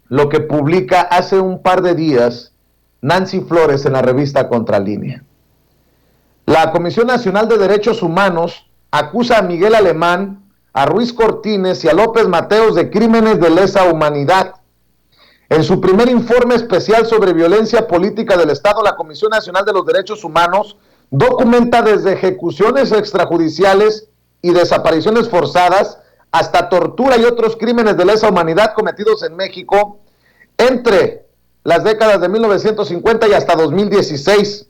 lo que publica hace un par de días Nancy Flores en la revista Contralínea. La Comisión Nacional de Derechos Humanos acusa a Miguel Alemán, a Ruiz Cortines y a López Mateos de crímenes de lesa humanidad. En su primer informe especial sobre violencia política del Estado, la Comisión Nacional de los Derechos Humanos documenta desde ejecuciones extrajudiciales y desapariciones forzadas hasta tortura y otros crímenes de lesa humanidad cometidos en México entre las décadas de 1950 y hasta 2016.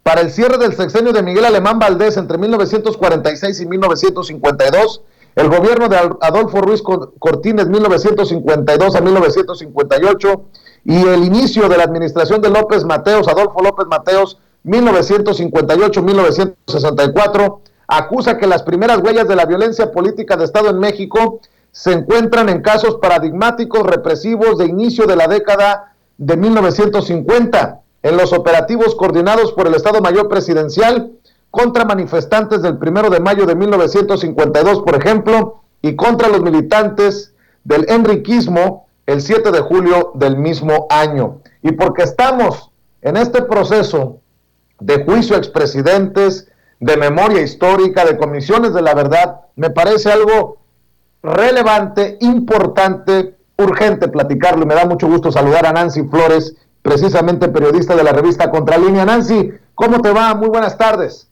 Para el cierre del sexenio de Miguel Alemán Valdés entre 1946 y 1952, el gobierno de Adolfo Ruiz Cortines 1952 a 1958 y el inicio de la administración de López Mateos, Adolfo López Mateos 1958-1964, acusa que las primeras huellas de la violencia política de Estado en México se encuentran en casos paradigmáticos represivos de inicio de la década de 1950, en los operativos coordinados por el Estado Mayor Presidencial contra manifestantes del 1 de mayo de 1952, por ejemplo, y contra los militantes del enriquismo el 7 de julio del mismo año. Y porque estamos en este proceso de juicio a expresidentes, de memoria histórica, de comisiones de la verdad, me parece algo relevante, importante, urgente platicarlo, y me da mucho gusto saludar a Nancy Flores, precisamente periodista de la revista Contralínea. Nancy, ¿cómo te va? Muy buenas tardes.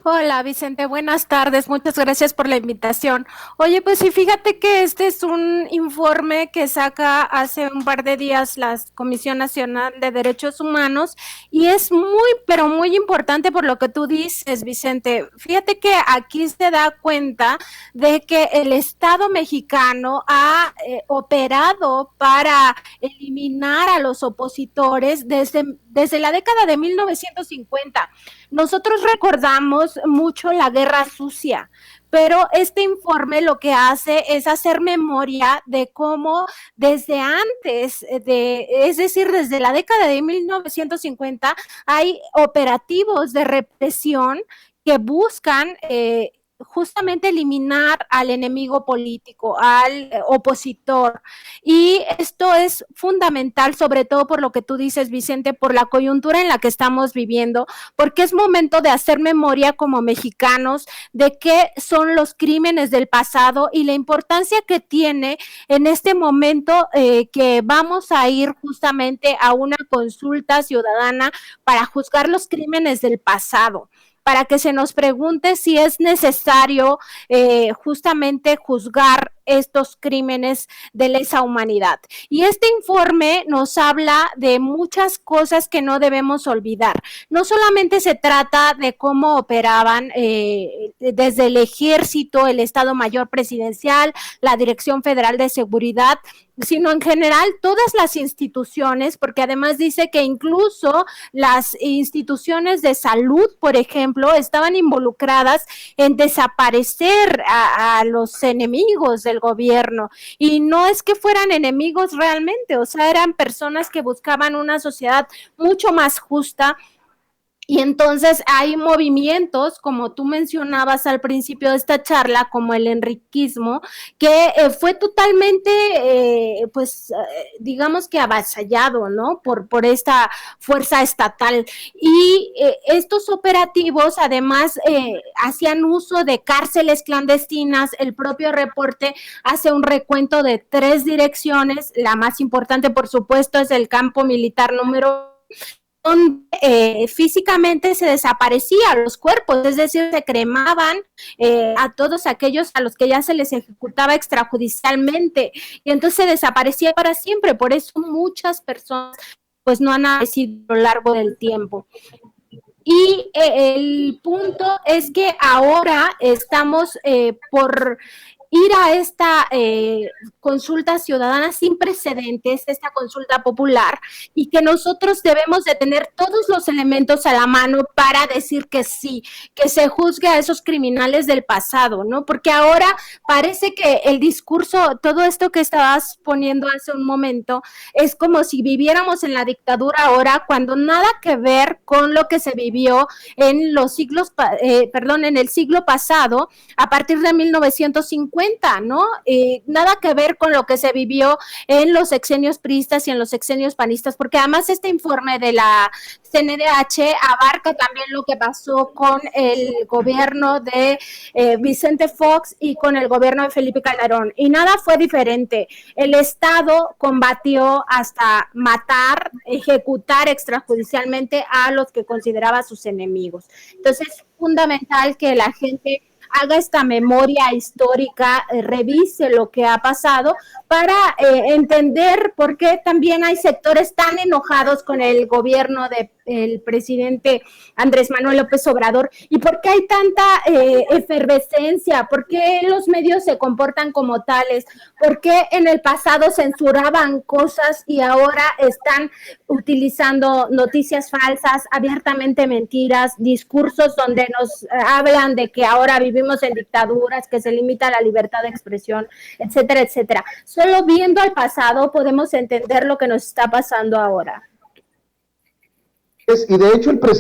Hola Vicente, buenas tardes, muchas gracias por la invitación. Oye, pues sí, fíjate que este es un informe que saca hace un par de días la Comisión Nacional de Derechos Humanos y es muy, pero muy importante por lo que tú dices, Vicente. Fíjate que aquí se da cuenta de que el Estado mexicano ha operado para eliminar a los opositores desde la década de 1950. Nosotros recordamos mucho la Guerra Sucia, pero este informe lo que hace es hacer memoria de cómo desde antes, es decir, desde la década de 1950, hay operativos de represión que buscan justamente eliminar al enemigo político, al opositor. Y esto es fundamental, sobre todo por lo que tú dices, Vicente, por la coyuntura en la que estamos viviendo, porque es momento de hacer memoria como mexicanos de qué son los crímenes del pasado y la importancia que tiene en este momento que vamos a ir justamente a una consulta ciudadana para juzgar los crímenes del pasado, para que se nos pregunte si es necesario justamente juzgar estos crímenes de lesa humanidad. Y este informe nos habla de muchas cosas que no debemos olvidar. No solamente se trata de cómo operaban desde el Ejército, el Estado Mayor Presidencial, la Dirección Federal de Seguridad, sino en general todas las instituciones, porque además dice que incluso las instituciones de salud, por ejemplo, estaban involucradas en desaparecer a los enemigos del gobierno, y no es que fueran enemigos realmente, o sea, eran personas que buscaban una sociedad mucho más justa. Y entonces hay movimientos, como tú mencionabas al principio de esta charla, como el enriquismo, que fue totalmente, digamos que avasallado, ¿no? Por esta fuerza estatal. Y estos operativos, además, hacían uso de cárceles clandestinas. El propio reporte hace un recuento de 3 direcciones. La más importante, por supuesto, es el campo militar número donde físicamente se desaparecían los cuerpos, es decir, se cremaban a todos aquellos a los que ya se les ejecutaba extrajudicialmente, y entonces se desaparecía para siempre. Por eso muchas personas pues no han aparecido a lo largo del tiempo. Y el punto es que ahora estamos por ir a esta consulta ciudadana sin precedentes, esta consulta popular, y que nosotros debemos de tener todos los elementos a la mano para decir que sí, que se juzgue a esos criminales del pasado, ¿no? Porque ahora parece que el discurso, todo esto que estabas poniendo hace un momento, es como si viviéramos en la dictadura ahora, cuando nada que ver con lo que se vivió en los siglos, en el siglo pasado, a partir de 1950. cuenta, ¿no? Nada que ver con lo que se vivió en los sexenios priistas y en los sexenios panistas, porque además este informe de la CNDH abarca también lo que pasó con el gobierno de Vicente Fox y con el gobierno de Felipe Calderón, y nada fue diferente. El Estado combatió hasta matar, ejecutar extrajudicialmente a los que consideraba sus enemigos. Entonces es fundamental que la gente haga esta memoria histórica, revise lo que ha pasado para entender por qué también hay sectores tan enojados con el gobierno del presidente Andrés Manuel López Obrador y por qué hay tanta efervescencia, por qué los medios se comportan como tales, por qué en el pasado censuraban cosas y ahora están utilizando noticias falsas, abiertamente mentiras, discursos donde nos hablan de que ahora vivimos en dictaduras, que se limita la libertad de expresión, etcétera, etcétera. Solo viendo al pasado podemos entender lo que nos está pasando ahora. Y de hecho el presidente